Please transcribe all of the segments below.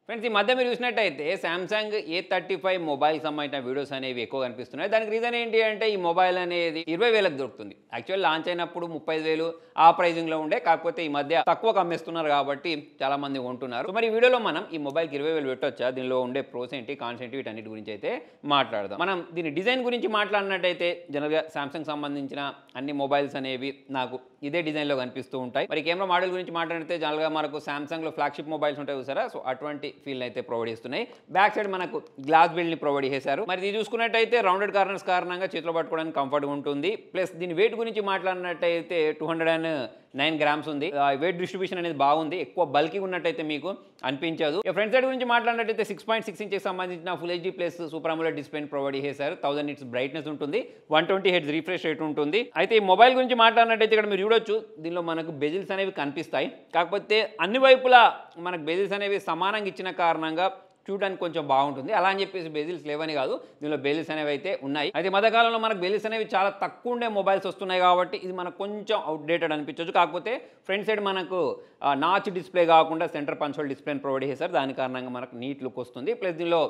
Friends ఈ మధ్య మీరు చూసినట్టయితే సామ్సంగ్ A35 మొబైల్ సంబంధించిన వీడియోస్ అనేవి ఎక్కువ కనిపిస్తున్నాయి. దానికి రీజన్ ఏంటి అంటే ఈ మొబైల్ అనేది 20,000కి దొరుకుతుంది. యాక్చువల్ లాంచ్ అయినప్పుడు 35,000 ఆ ప్రైజింగ్లో ఉండే, కాకపోతే ఈ మధ్య తక్కువ అమ్మేస్తున్నారు కాబట్టి చాలా మంది కొంటున్నారు. సో మరి ఈ వీడియోలో మనం ఈ మొబైల్కి 20,000 పెట్టొచ్చా, దీనిలో ఉండే ప్రోస్ ఏంటి, కాన్స్ ఏంటి, వీటన్నిటి గురించి అయితే మాట్లాడదాం. మనం దీని డిజైన్ గురించి మాట్లాడినట్టయితే జనరల్గా సామ్సంగ్ సంబంధించిన అన్ని మొబైల్స్ అనేవి నాకు ఇదే డిజైన్లో కనిపిస్తూ ఉంటాయి. మరి కెమెరా మోడల్ గురించి మాట్లాడితే జనరల్గా మనకు సామ్సంగ్లో ఫ్లాగ్షిప్ మొబైల్స్ ఉంటాయి చూసారా, సో అటువంటి ఫీల్ అయితే ప్రొవైడ్ చేస్తున్నాయి. బ్యాక్ సైడ్ మనకు గ్లాస్ బిల్డ్ని ప్రొవైడ్ చేశారు. మరి ఇది చూసుకున్నట్టయితే రౌండెడ్ కార్నర్స్ కారణంగా చేతిలో పట్టుకోవడానికి కంఫర్ట్గా ఉంటుంది. ప్లస్ దీని వెయిట్ గురించి మాట్లాడినట్టయితే 209 గ్రామ్స్ ఉంది. వెయిట్ డిస్ట్రిబ్యూషన్ అనేది బాగుంది, ఎక్కువ బల్కీగా ఉన్నట్టయితే మీకు అనిపించదు. ఫ్రంట్ సైడ్ గురించి మాట్లాడినట్టయితే 6.6 ఇంచెస్ సంబంధించిన full HD plus super AMOLED డిస్ప్లేని ప్రొవైడ్ చేశారు. 1000 నిట్స్ బ్రైట్నెస్ ఉంటుంది, 120 హెర్ట్జ్ రిఫ్రెష్ రేట్ ఉంటుంది. అయితే ఈ మొబైల్ గురించి మాట్లాడినట్టయితే ఇక్కడ మీరు చూడొచ్చు, దీనిలో మనకు బెజిల్స్ అనేవి కనిపిస్తాయి. కాకపోతే అన్ని వైపులా మనకు బెజిల్స్ అనేవి సమానంగా ఇచ్చిన కారణంగా చూడడానికి కొంచెం బాగుంటుంది. అలా అని చెప్పేసి బెజిల్స్ లేవని కాదు, దీనిలో బెజిల్స్ అనేవి అయితే ఉన్నాయి. అయితే మధ్యకాలంలో మనకు బెజిల్స్ అనేవి చాలా తక్కువ ఉండే మొబైల్స్ వస్తున్నాయి కాబట్టి ఇది మనకు కొంచెం అవుట్డేటెడ్ అనిపించవచ్చు. కాకపోతే ఫ్రంట్ సైడ్ మనకు నాచ్ డిస్ప్లే కాకుండా సెంటర్ పంచోల్ డిస్ప్లేని ప్రొవైడ్ చేశారు. దాని కారణంగా మనకు నీట్ లుక్ వస్తుంది. ప్లస్ దీనిలో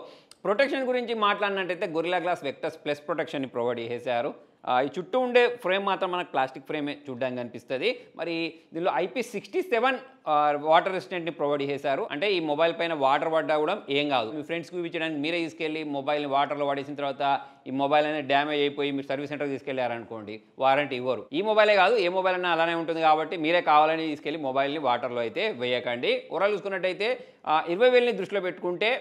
ప్రొటెక్షన్ గురించి మాట్లాడినట్టయితే గొరిల్లా గ్లాస్ వెక్టర్స్ ప్లస్ ప్రొటెక్షన్ని ప్రొవైడ్ చేశారు. ఈ చుట్టూ ఉండే ఫ్రేమ్ మాత్రం మనకు ప్లాస్టిక్ ఫ్రేమే చూడడానికి కనిపిస్తుంది. మరి దీనిలో IP67 వాటర్ రెసిస్టెంట్ని ప్రొవైడ్ చేశారు. అంటే ఈ మొబైల్ పైన వాటర్ పడ్డా కూడా ఏం కాదు. మీ ఫ్రెండ్స్కి చూపించడానికి మీరే తీసుకెళ్ళి మొబైల్ని వాటర్లో పడేసిన తర్వాత ఈ మొబైల్ అనేది డ్యామేజ్ అయిపోయి మీరు సర్వీస్ సెంటర్కి తీసుకెళ్లారనుకోండి, వారంటీ ఇవ్వరు. ఈ మొబైలే కాదు, ఏ మొబైల్ అయినా అలానే ఉంటుంది కాబట్టి మీరే కావాలని తీసుకెళ్ళి మొబైల్ని వాటర్లో అయితే వేయకండి. ఓవరాల్ చూసుకున్నట్టయితే 20,000ని దృష్టిలో పెట్టుకుంటే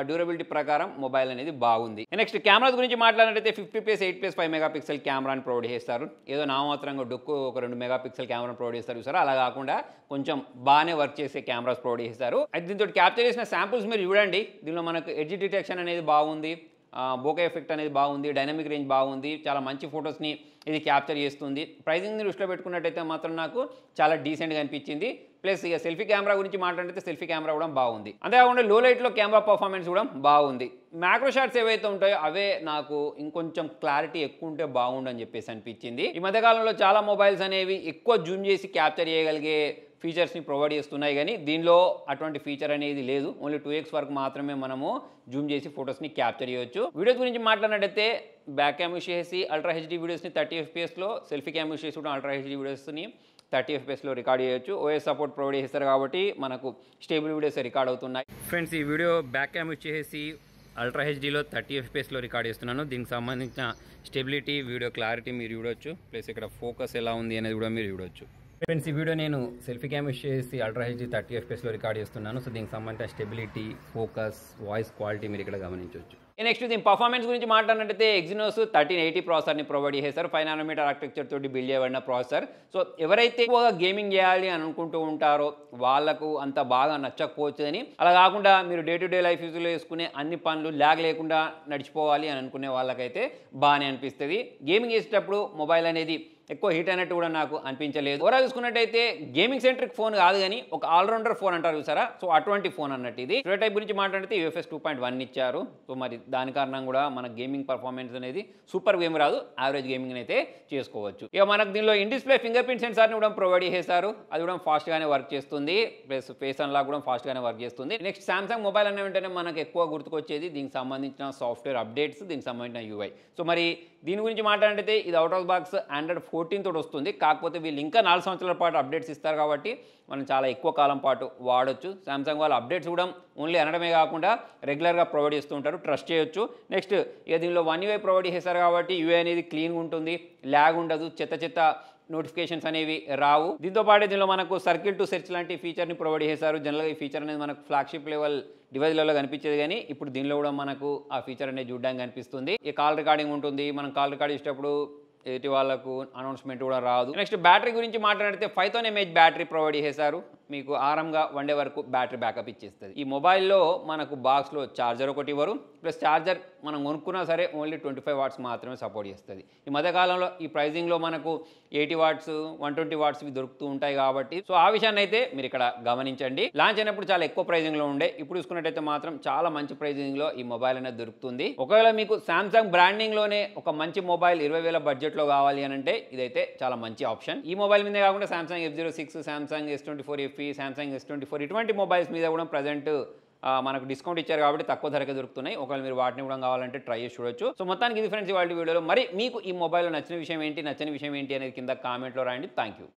డ్యూరబిలిటీ ప్రకారం మొబైల్ అనేది బాగుంది. నెక్స్ట్ కెమెరాస్ గురించి మాట్లాడినట్టయితే 50+, 8+, 5 మెగాపిక్సెల్ కెమెరాని ప్రొవైడ్ చేస్తారు. ఏదో నామాత్రంగా డొక్కు ఒక 2 మెగాపిక్సెల్ కెమెరాని ప్రొవైడ్ చేస్తారు చూసారా, అలా కాకుండా కొంచెం బాగానే వర్క్ చేసే కెమెరాస్ ప్రొవైడ్ చేస్తారు. అయితే దీంతో క్యాప్చర్ చేసిన శాంపుల్స్ మీరు చూడండి, దీనిలో మనకు ఎడ్జ్ డిటెక్షన్ అనేది బాగుంది, బోకే ఎఫెక్ట్ అనేది బాగుంది, డైనమిక్ రేంజ్ బాగుంది, చాలా మంచి ఫొటోస్ని ఇది క్యాప్చర్ చేస్తుంది. ప్రైజింగ్ని దృష్టిలో పెట్టుకున్నట్టయితే మాత్రం నాకు చాలా డీసెంట్గా అనిపించింది. ప్లస్ ఇక సెల్ఫీ కెమెరా గురించి మాట్లాడితే సెల్ఫీ కెమెరా కూడా బాగుంది. అంతేకాకుండా లో లైట్లో కెమెరా పర్ఫార్మెన్స్ కూడా బాగుంది. మ్యాక్రో షాట్స్ ఏవైతే ఉంటాయో అవే నాకు ఇంకొంచెం క్లారిటీ ఎక్కువ ఉంటే బాగుండని చెప్పేసి అనిపించింది. ఈ మధ్యకాలంలో చాలా మొబైల్స్ అనేవి ఎక్కువ జూమ్ చేసి క్యాప్చర్ చేయగలిగే ఫీచర్స్ని ప్రొవైడ్ చేస్తున్నాయి, కానీ దీనిలో అటువంటి ఫీచర్ అనేది లేదు. ఓన్లీ 2x వరకు మాత్రమే మనము జూమ్ చేసి ఫొటోస్ని క్యాప్చర్ చేయొచ్చు. వీడియోస్ గురించి మాట్లాడినట్టయితే బ్యాక్ క్యామ్ యూస్ చేసి అల్ట్రా హెచ్డీ వీడియోస్ని 30 FPSలో, సెల్ఫీ క్యామ్ యూస్ చేసి కూడా అల్ట్రా హెచ్డీ వీడియోస్ని 30 FPSలో రికార్డ్ చేయొచ్చు. OS సపోర్ట్ ప్రొవైడ్ చేస్తారు కాబట్టి మనకు స్టేబుల్ వీడియోస్ రికార్డ్ అవుతున్నాయి. ఫ్రెండ్స్ ఈ వీడియో బ్యాక్ క్యామ్ యూస్ చేసి అల్ట్రా హెచ్డీలో 30 FPSలో రికార్డ్ చేస్తున్నాను. దీనికి సంబంధించిన స్టెబిలిటీ, వీడియో క్లారిటీ మీరు చూడొచ్చు. ప్లస్ ఇక్కడ ఫోకస్ ఎలా ఉంది అనేది కూడా మీరు చూడొచ్చు. ఫ్రెండ్స్ ఈ వీడియో నేను సెల్ఫీ క్యామ్ యూస్ చేసి అల్ట్రా హెచ్డీ 30 FPSలో రికార్డ్ చేస్తున్నాను. సో దీనికి సంబంధించిన స్టెబిలిటీ, ఫోకస్, వాయిస్ క్వాలిటీ మీరు ఇక్కడ గమనించవచ్చు. నెక్స్ట్ దీని పర్ఫార్మెన్స్ గురించి మాట్లాడినట్టయితే ఎగ్జినోస్ 1380 ప్రాసెసర్ని ప్రొవైడ్ చేశారు. 5 nm ఆర్కిటెక్చర్ తోటి బిల్డ్ చేయబడిన ప్రాసెసర్. సో ఎవరైతే ఎక్కువగా గేమింగ్ చేయాలి అని అనుకుంటూ ఉంటారో వాళ్ళకు అంత బాగా నచ్చకపోవచ్చు అని, అలా కాకుండా మీరు డే టు డే లైఫ్ యూజ్లో చేసుకునే అన్ని పనులు ల్యాగ్ లేకుండా నడిచిపోవాలి అని అనుకునే వాళ్ళకైతే బాగానే అనిపిస్తుంది. గేమింగ్ చేసేటప్పుడు మొబైల్ అనేది ఎక్కువ హీట్ అయినట్టు కూడా నాకు అనిపించలేదు. ఓవరాల్ చూసుకున్నట్టయితే గేమింగ్ సెంట్రిక్ ఫోన్ కాదు కానీ ఒక ఆల్రౌండర్ ఫోన్ అంటారు చూసారా, సో అటువంటి ఫోన్ అన్నట్టు ఇది. స్టోరేజ్ టైప్ గురించి మాట్లాడితే UFS 2.1 ఇచ్చారు. సో మరి దాని కారణంగా కూడా మన గేమింగ్ పర్ఫార్మెన్స్ అనేది సూపర్ గేమ్ రాదు, యావరేజ్ గేమింగ్ అయితే చేసుకోవచ్చు. ఇక మనకు దీనిలో ఇన్ డిస్ప్లే ఫింగర్ ప్రింట్ సెన్సార్ని కూడా ప్రొవైడ్ చేశారు. అది కూడా ఫాస్ట్గానే వర్క్ చేస్తుంది. ప్లస్ ఫేస్ అన్లాక్ కూడా ఫాస్ట్గానే వర్క్ చేస్తుంది. నెక్స్ట్ సామ్సంగ్ మొబైల్ అనే వెంటనే మనకు ఎక్కువ గుర్తుకొచ్చేది దీనికి సంబంధించిన సాఫ్ట్వేర్ అప్డేట్స్, దీనికి సంబంధించిన UI. సో మరి దీని గురించి మాట్లాడితే ఇది అవుట్ ఆఫ్ బాక్స్ Android 14 తోటి వస్తుంది. కాకపోతే వీళ్ళు ఇంకా 4 సంవత్సరాల పాటు అప్డేట్స్ ఇస్తారు కాబట్టి మనం చాలా ఎక్కువ కాలం పాటు వాడొచ్చు. సామ్సంగ్ వాళ్ళ అప్డేట్స్ కూడా ఓన్లీ అనడమే కాకుండా రెగ్యులర్గా ప్రొవైడ్ చేస్తూ ఉంటారు, ట్రస్ట్ చేయొచ్చు. నెక్స్ట్ ఇక దీనిలో One UI ప్రొవైడ్ చేశారు కాబట్టి UI అనేది క్లీన్గా ఉంటుంది, ల్యాగ్ ఉండదు, చెత్త నోటిఫికేషన్స్ అనేవి రావు. దీంతో పాటు దీనిలో మనకు సర్కిల్ టు సెర్చ్ లాంటి ఫీచర్ని ప్రొవైడ్ చేశారు. జనరల్గా ఈ ఫీచర్ అనేది మనకు ఫ్లాగ్షిప్ లెవెల్ డివైజ్లలో కనిపించేది, కానీ ఇప్పుడు దీనిలో కూడా మనకు ఆ ఫీచర్ అనేది చూడడానికి కనిపిస్తుంది. ఈ కాల్ రికార్డింగ్ ఉంటుంది, మనం కాల్ రికార్డ్ చేసేటప్పుడు ఎదుటి వాళ్ళకు అనౌన్స్మెంట్ కూడా రాదు. నెక్స్ట్ బ్యాటరీ గురించి మాట్లాడితే 5000 mAh బ్యాటరీ ప్రొవైడ్ చేశారు. మీకు ఆరాంగా 1 డే వరకు బ్యాటరీ బ్యాకప్ ఇచ్చేస్తుంది. ఈ మొబైల్లో మనకు బాక్స్లో ఛార్జర్ ఒకటి ఇవ్వరు, ప్లస్ ఛార్జర్ మనం కొనుక్కున్నా సరే ఓన్లీ 25 వాట్స్ మాత్రమే సపోర్ట్ చేస్తుంది. ఈ మధ్యకాలంలో ఈ ప్రైజింగ్లో మనకు 80 వాట్స్ 120 వాట్స్ దొరుకుతూ ఉంటాయి కాబట్టి సో ఆ విషయాన్ని అయితే మీరు ఇక్కడ గమనించండి. లాంచ్ అయినప్పుడు చాలా ఎక్కువ ప్రైజింగ్లో ఉండే, ఇప్పుడు చూసుకున్నట్టయితే మాత్రం చాలా మంచి ప్రైజింగ్లో ఈ మొబైల్ అనేది దొరుకుతుంది. ఒకవేళ మీకు సామ్సంగ్ బ్రాండింగ్లోనే ఒక మంచి మొబైల్ 20,000 బడ్జెట్లో కావాలి అని అంటే ఇదైతే చాలా మంచి ఆప్షన్. ఈ మొబైల్ మీదే కాకుండా Samsung F06, Samsung S24 FE, Samsung S24 ఇటువంటి మొబైల్స్ మీద కూడా ప్రజెంట్ మనకు డిస్కౌంట్ ఇచ్చారు కాబట్టి తక్కువ ధరకే దొరుకుతున్నాయి. ఒకవేళ మీరు వాటిని కూడా కావాలంటే ట్రై చేసి చూడొచ్చు. సో మొత్తానికి ఇది ఫ్రెండ్స్ ఇవాల్టి వీడియోలో. మరి మీకు ఈ మొబైల్‌లో నచ్చిన విషయం ఏంటి, నచ్చని విషయం ఏంటి అనేది కింద కామెంట్‌లో రాయండి. Thank you.